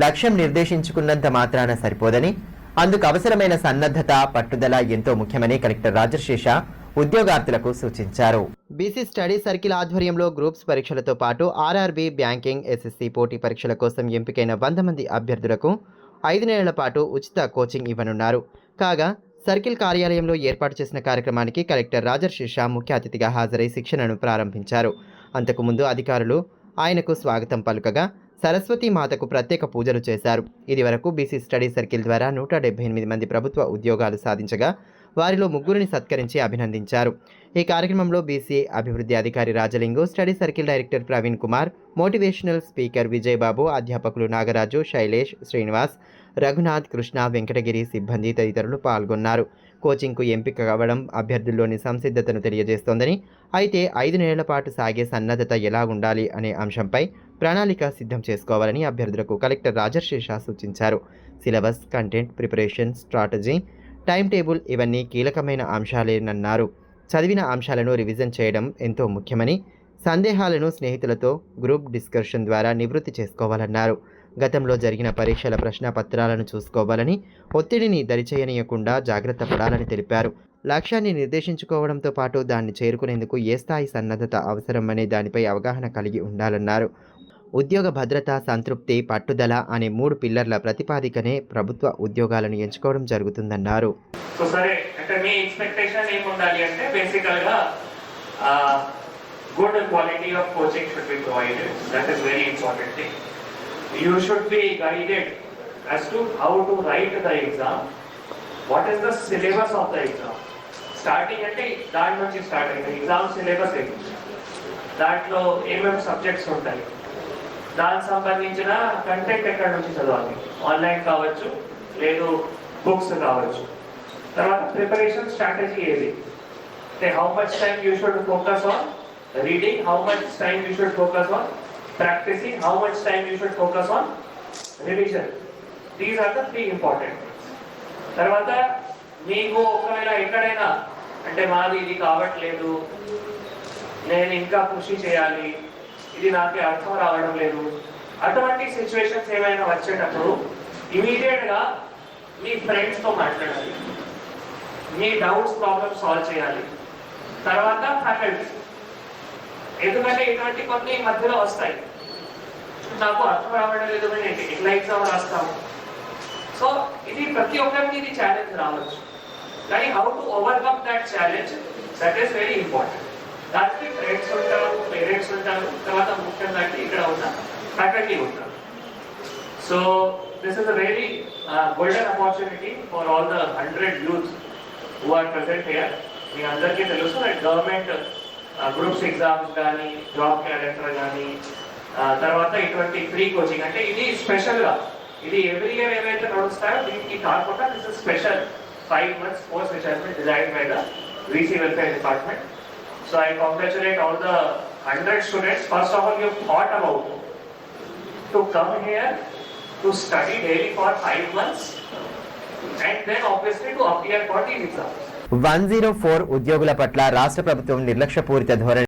లక్ష్యం నిర్దేశించుకున్నంత మాత్రాన సరిపోదని, అందుకు అవసరమైన సన్నద్ధత, పట్టుదల ఎంతో ముఖ్యమని కలెక్టర్ రాజశేష ఉద్యోగార్థులకు సూచించారు. బీసీ స్టడీ సర్కిల్ ఆధ్వర్యంలో గ్రూప్స్ పరీక్షలతో పాటు ఆర్ఆర్బీ, బ్యాంకింగ్, ఎస్ఎస్సీ పోటీ పరీక్షల కోసం ఎంపికైన 100 మంది అభ్యర్థులకు 5 నెలల పాటు ఉచిత కోచింగ్ ఇవ్వనున్నారు. కాగా సర్కిల్ కార్యాలయంలో ఏర్పాటు చేసిన కార్యక్రమానికి కలెక్టర్ రాజశేష ముఖ్య అతిథిగా హాజరై శిక్షణను ప్రారంభించారు. అంతకుముందు అధికారులు ఆయనకు స్వాగతం పలుకగా సరస్వతీ మాతకు ప్రత్యేక పూజలు చేశారు. ఇదివరకు బీసీ స్టడీ సర్కిల్ ద్వారా 178 మంది ప్రభుత్వ ఉద్యోగాలు సాధించగా వారిలో 3 సత్కరించి అభినందించారు. ఈ కార్యక్రమంలో బీసీ అభివృద్ధి అధికారి Rajalingu, study circle director Praveen Kumar, motivational speaker Vijaya Babu, అధ్యాపకులు నాగరాజు, శైలేష్, శ్రీనివాస్, రఘునాథ్, కృష్ణ, వెంకటగిరి సిబ్బంది తదితరులు పాల్గొన్నారు. కోచింగ్కు ఎంపిక కావడం అభ్యర్థుల్లోని సంసిద్ధతను తెలియజేస్తోందని, అయితే 5 నెలల పాటు సాగే సన్నద్ధత ఎలా ఉండాలి అనే అంశంపై ప్రణాళిక సిద్ధం చేసుకోవాలని అభ్యర్థులకు కలెక్టర్ రాజశేష సూచించారు. Syllabus, content, preparation, strategy, time table ఇవన్నీ కీలకమైన అంశాలేనన్నారు. చదివిన అంశాలను రివిజన్ చేయడం ఎంతో ముఖ్యమని, సందేహాలను స్నేహితులతో గ్రూప్ డిస్కషన్ ద్వారా నివృత్తి చేసుకోవాలన్నారు. గతంలో జరిగిన పరీక్షల ప్రశ్నపత్రాలను చూసుకోవాలని, ఒత్తిడిని దరిచేయనీయకుండా జాగ్రత్త పడాలని తెలిపారు. లక్ష్యాన్ని నిర్దేశించుకోవడంతో పాటు దాన్ని చేరుకునేందుకు ఏ స్థాయి సన్నద్ధత అవసరం అనే దానిపై అవగాహన కలిగి ఉండాలన్నారు. ఉద్యోగ భద్రత, సంతృప్తి, పట్టుదల అనే 3 పిల్లర్ల ప్రతిపాదికనే ప్రభుత్వ ఉద్యోగాలను ఎంచుకోవడం జరుగుతుందన్నారు. సో సరే, అంటే మీ ఎక్స్పెక్టేషన్ ఏముండాలి అంటే బేసికల్గా good quality of coaching should be provided. That is very important thing. You should be guided as to how to write the exam. What is the syllabus of the exam? Starting అంటే దాని నుంచి start అయింది. Exam syllabus ఏంటి, దాంట్లో ఏమేమి subjects ఉంటాయి, దానికి సంబంధించిన కంటెంట్ ఎక్కడి నుంచి చదవాలి, ఆన్లైన్ కావచ్చు లేదు బుక్స్ కావచ్చు. తర్వాత ప్రిపరేషన్ స్ట్రాటజీ ఏది అంటే how much time you should focus on reading, how much time you should focus on practicing, how much time you should focus on revision. These are the 3 important things. తర్వాత మీకు ఒకవేళ ఎక్కడైనా అంటే మాది ఇది కావట్లేదు, నేను ఇంకా కృషి చేయాలి, ఇది నాకు అర్థం రావడం లేదు, అటువంటి సిచ్యువేషన్స్ ఏమైనా వచ్చేటప్పుడు ఇమీడియట్గా మీ ఫ్రెండ్స్తో మాట్లాడాలి, మీ డౌట్స్ ప్రాబ్లమ్ సాల్వ్ చేయాలి. తర్వాత ఫ్యాకల్టీ, ఎందుకంటే ఇటువంటి కొన్ని మధ్యలో వస్తాయి, నాకు అర్థం రావడం లేదు, ఎట్లా ఎగ్జామ్ రాస్తాము. సో ఇది ప్రతి ఒక్కరికి ఇది ఛాలెంజ్ రావచ్చు, కానీ how to overcome that challenge, that is very important. దానికి ఫ్రెండ్స్ ఉంటారు, పేరెంట్స్ ఉంటారు, తర్వాత ముఖ్యంగా ఇక్కడ ఉన్న ఫ్యాకల్టీ ఉంటారు. So this is a very golden opportunity for all the 100 youths who are present here. మీ అందరికీ తెలుసు గవర్నమెంట్ గ్రూప్స్ ఎగ్జామ్స్ కానీ, జాబ్ క్యాలెండర్ కానీ, తర్వాత ఇటువంటి ఫ్రీ కోచింగ్ అంటే ఇది స్పెషల్గా, ఇది ఎవ్రీ ఇయర్ ఏవైతే నడుస్తాయో దీనికి కాకుండా this is special 5 months course which has been designed by the VC welfare department. So I congratulate all the 100 students. First of all you thought about to come here to study daily for 5 months and then obviously to appear for these exams. 104 ఉద్యోగుల పట్ల రాష్ట్ర ప్రభుత్వం నిర్లక్ష్యపూరిత ధోరణి